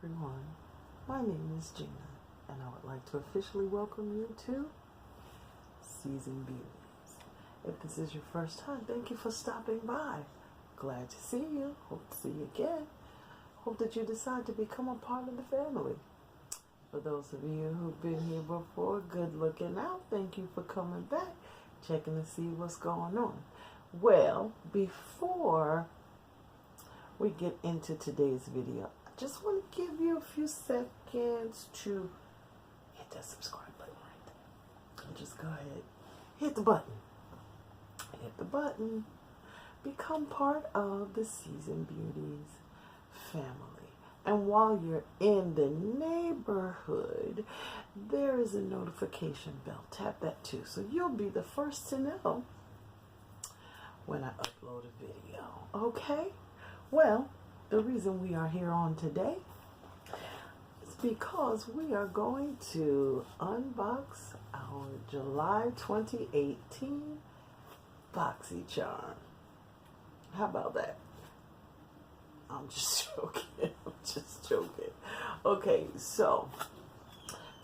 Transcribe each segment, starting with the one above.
everyone. My name is Gina, and I would like to officially welcome you to Season Beauties. If this is your first time, thank you for stopping by. Glad to see you. Hope to see you again. Hope that you decide to become a part of the family. For those of you who've been here before, good looking out. Thank you for coming back, checking to see what's going on. Well, before we get into today's video, I just want to give you a few seconds to hit that subscribe button right there. And just go ahead, hit the button. Hit the button. Become part of the Season Beauties family. And while you're in the neighborhood, there is a notification bell. Tap that too, so you'll be the first to know when I upload a video. Okay? Well, the reason we are here on today is because we are going to unbox our July 2018 Boxycharm. How about that? I'm just joking. I'm just joking. Okay, so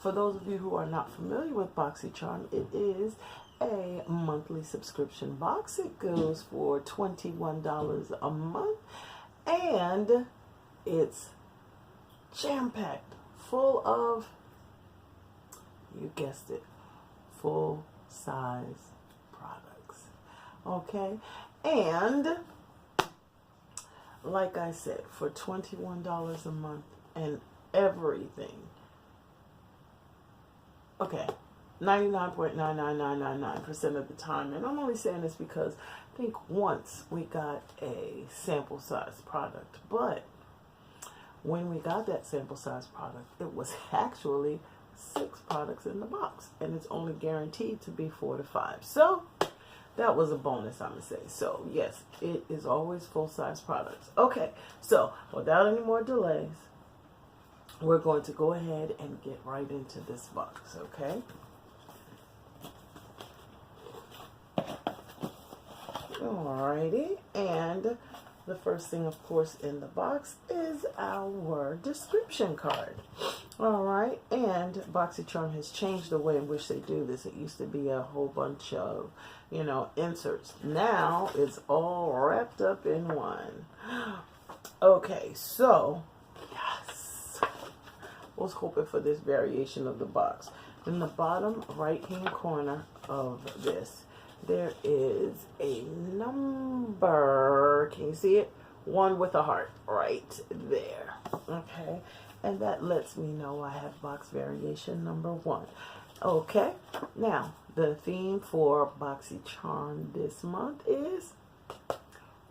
for those of you who are not familiar with Boxycharm, it is a monthly subscription box. It goes for $21 a month, and it's jam-packed full of, you guessed it, full-size products. Okay, and like I said, for $21 a month and everything. Okay, 99.99999% of the time. And I'm only saying this because I think once we got a sample size product, but when we got that sample size product, it was actually 6 products in the box, and it's only guaranteed to be 4 to 5. So that was a bonus, I'm going to say. So, yes, it is always full-size products. Okay, so without any more delays, we're going to go ahead and get right into this box, okay? Alrighty, and the first thing, of course, in the box is our description card. Alright, and Boxycharm has changed the way in which they do this. It used to be a whole bunch of, inserts. Now it's all wrapped up in one. Okay, so, yes. I was hoping for this variation of the box. In the bottom right-hand corner of this, there is a number. Can you see it? 1 with a heart right there. Okay, and that lets me know I have box variation number 1. Okay, now the theme for Boxycharm this month is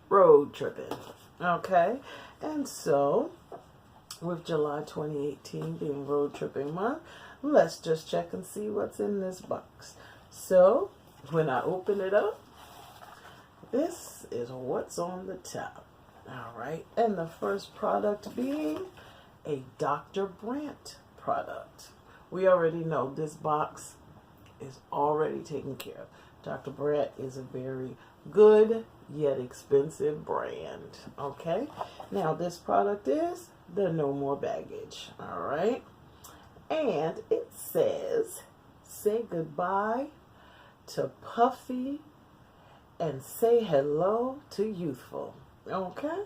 road tripping. Okay, and so with July 2018 being road tripping month, let's just check and see what's in this box. So when I open it up, this is what's on the top. All right, and the first product being a Dr. Brandt product. We already know this box is already taken care of. Dr. Brandt is a very good yet expensive brand. Okay, now this product is the No More Baggage. All right, and it says, say goodbye to puffy and say hello to youthful. Okay,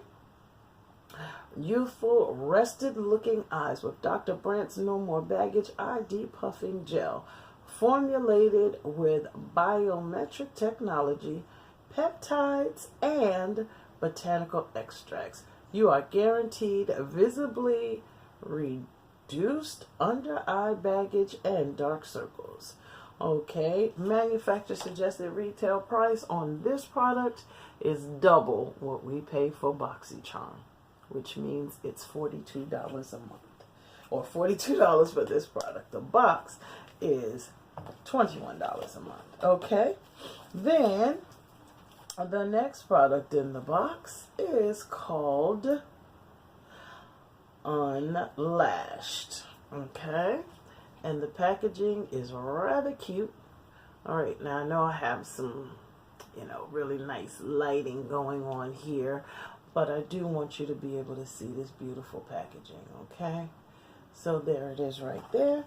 youthful, rested looking eyes with Dr. Brandt's No More Baggage ID Puffing Gel, formulated with biometric technology, peptides, and botanical extracts. You are guaranteed visibly reduced under eye baggage and dark circles. Okay, manufacturer suggested retail price on this product is double what we pay for Boxycharm, which means it's $42 a month, or $42 for this product. The box is $21 a month. Okay, then the next product in the box is called Unleashed. Okay, and the packaging is rather cute. All right, now I know I have some, really nice lighting going on here, but I do want you to be able to see this beautiful packaging, okay? So there it is right there.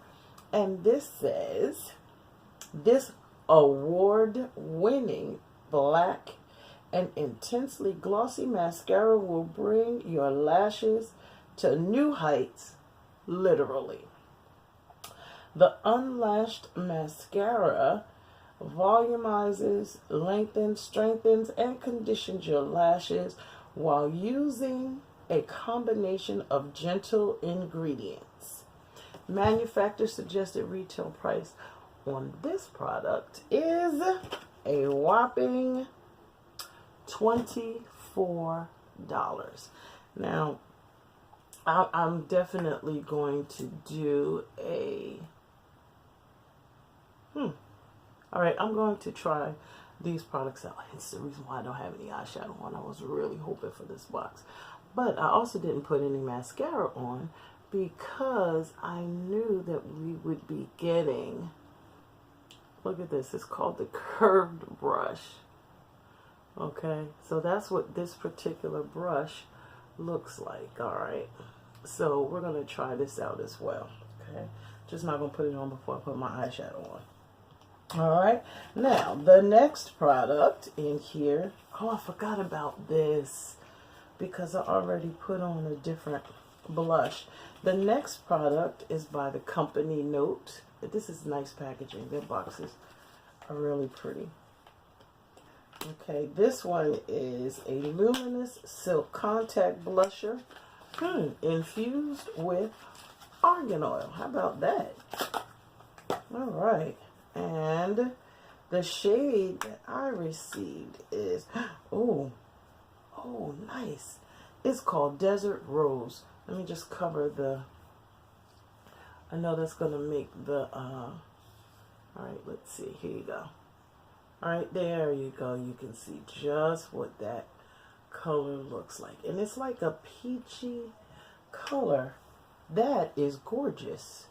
And this says, this award-winning black and intensely glossy mascara will bring your lashes to new heights, literally. The Unlashed mascara volumizes, lengthens, strengthens, and conditions your lashes while using a combination of gentle ingredients. Manufacturer suggested retail price on this product is a whopping $24. Now, I'm definitely going to do a all right, I'm going to try these products out. It's the reason why I don't have any eyeshadow on. I was really hoping for this box. But I also didn't put any mascara on because I knew that we would be getting, look at this, it's called the curved brush. Okay, so that's what this particular brush looks like. All right, so we're going to try this out as well. Okay, just not going to put it on before I put my eyeshadow on. All right, now the next product in here, oh, I forgot about this because I already put on a different blush. The next product is by the company Note. This is nice packaging. Their boxes are really pretty. Okay, this one is a Luminous Silk Contact Blusher infused with argan oil. How about that? All right. And the shade that I received is, oh, nice. It's called Desert Rose. Let me just cover the, I know that's going to make the, all right, let's see. Here you go. All right, there you go. You can see just what that color looks like. And it's like a peachy color. That is gorgeous.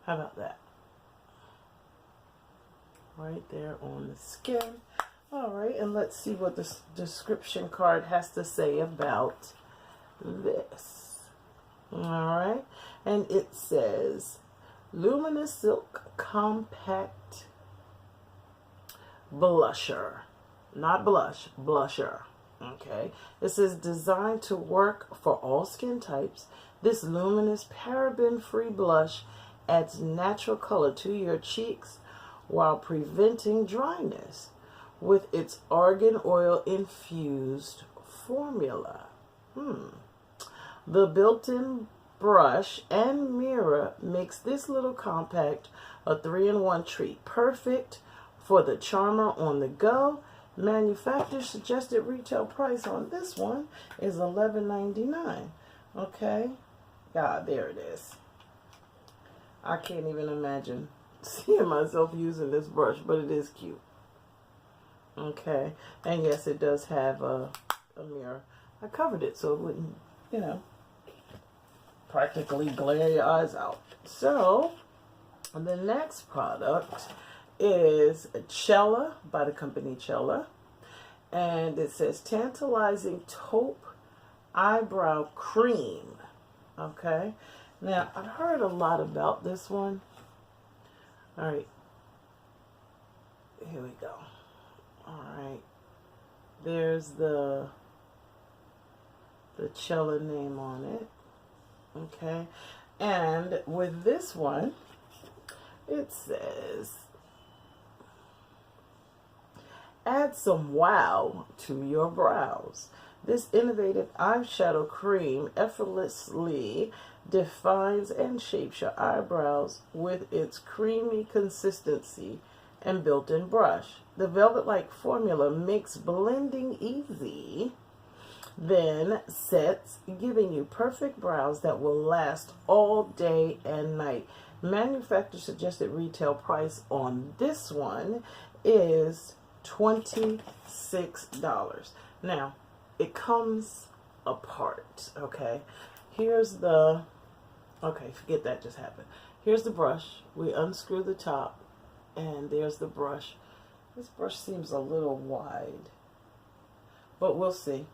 How about that? Right there on the skin. All right, and let's see what the description card has to say about this. All right, and it says, Luminous Silk Compact Blusher. Not blush, blusher. Okay, this is designed to work for all skin types. This luminous paraben-free blush adds natural color to your cheeks while preventing dryness with its argan oil infused formula. The built-in brush and mirror makes this little compact a 3-in-1 treat, perfect for the charmer on the go. Manufacturer suggested retail price on this one is $11.99. Okay, there it is. I can't even imagine seeing myself using this brush, but it is cute. Okay, and yes, it does have a mirror. I covered it so it wouldn't, you know, practically glare your eyes out. So, the next product is Chella by the company Chella. And it says Tantalizing Taupe Eyebrow Cream. Okay. Now, I've heard a lot about this one. All right. Here we go. All right. There's the Chella name on it. Okay. And with this one, it says, add some wow to your brows. This innovative eyeshadow cream effortlessly defines and shapes your eyebrows with its creamy consistency and built-in brush. The velvet-like formula makes blending easy, then sets, giving you perfect brows that will last all day and night. Manufacturer suggested retail price on this one is $26. Now, it comes apart, okay? Here's the, okay, forget that just happened. Here's the brush. We unscrew the top, and there's the brush. This brush seems a little wide, but we'll see.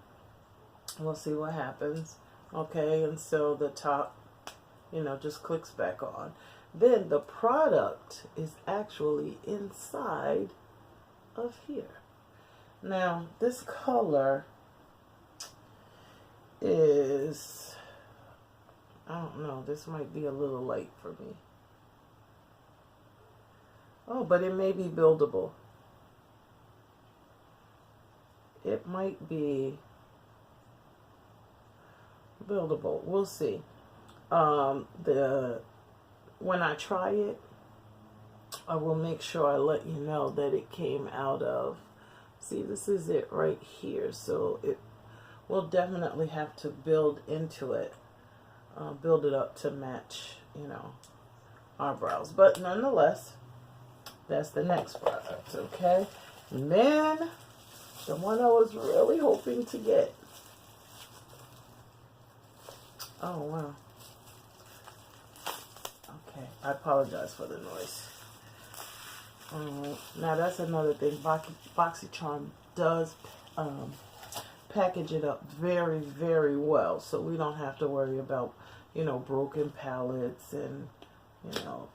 We'll see what happens. Okay, and so the top, you know, just clicks back on. Then the product is actually inside of here. Now, this color is, I don't know, this might be a little light for me. Oh, but it may be buildable. It might be buildable. We'll see. When I try it, I will make sure I let you know that it came out of, see, this is it right here. So it will definitely have to build into it, build it up to match, you know, our brows. But nonetheless, that's the next product, okay? And then the one I was really hoping to get. Oh, wow. Okay, I apologize for the noise. Now that's another thing. Boxycharm does package it up very, very well, so we don't have to worry about, you know, broken palettes and, you know,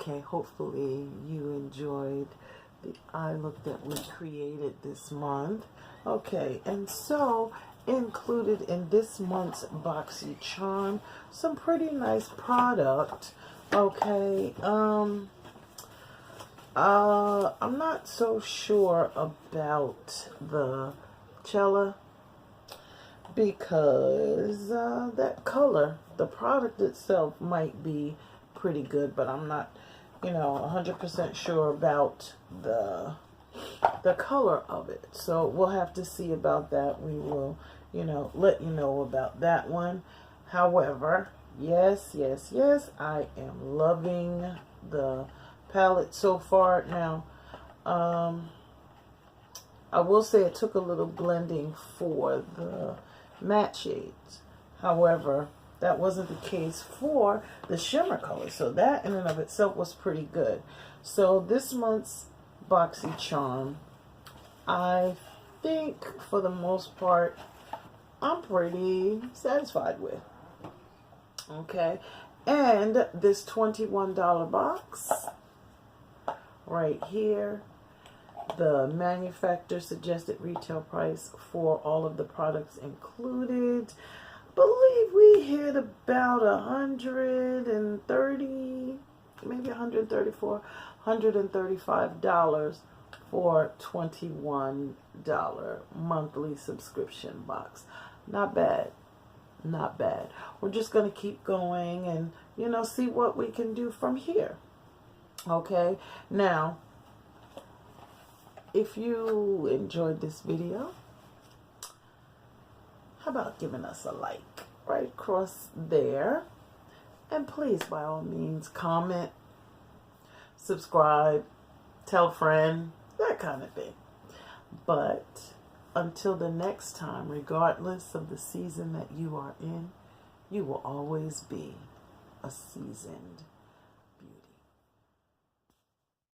okay, hopefully you enjoyed the eye look that we created this month. Okay, and so included in this month's Boxycharm, some pretty nice product. Okay, I'm not so sure about the Chella because that color, the product itself might be pretty good, but I'm not, you know, 100% sure about the color of it. So we'll have to see about that. We will, you know, let you know about that one. However, yes, I am loving the palette so far. Now, I will say it took a little blending for the matte shades. However, that wasn't the case for the shimmer color. So that in and of itself was pretty good. So this month's Boxycharm, I think for the most part, I'm pretty satisfied with. Okay. And this $21 box right here, the manufacturer suggested retail price for all of the products included, I believe we hit about 130, maybe 134, $135 for $21 monthly subscription box. Not bad. Not bad. We're just going to keep going and, you know, see what we can do from here. Okay. Now, if you enjoyed this video, how about giving us a like right across there? And please, by all means, comment, subscribe, tell a friend, that kind of thing. But until the next time, regardless of the season that you are in, you will always be a seasoned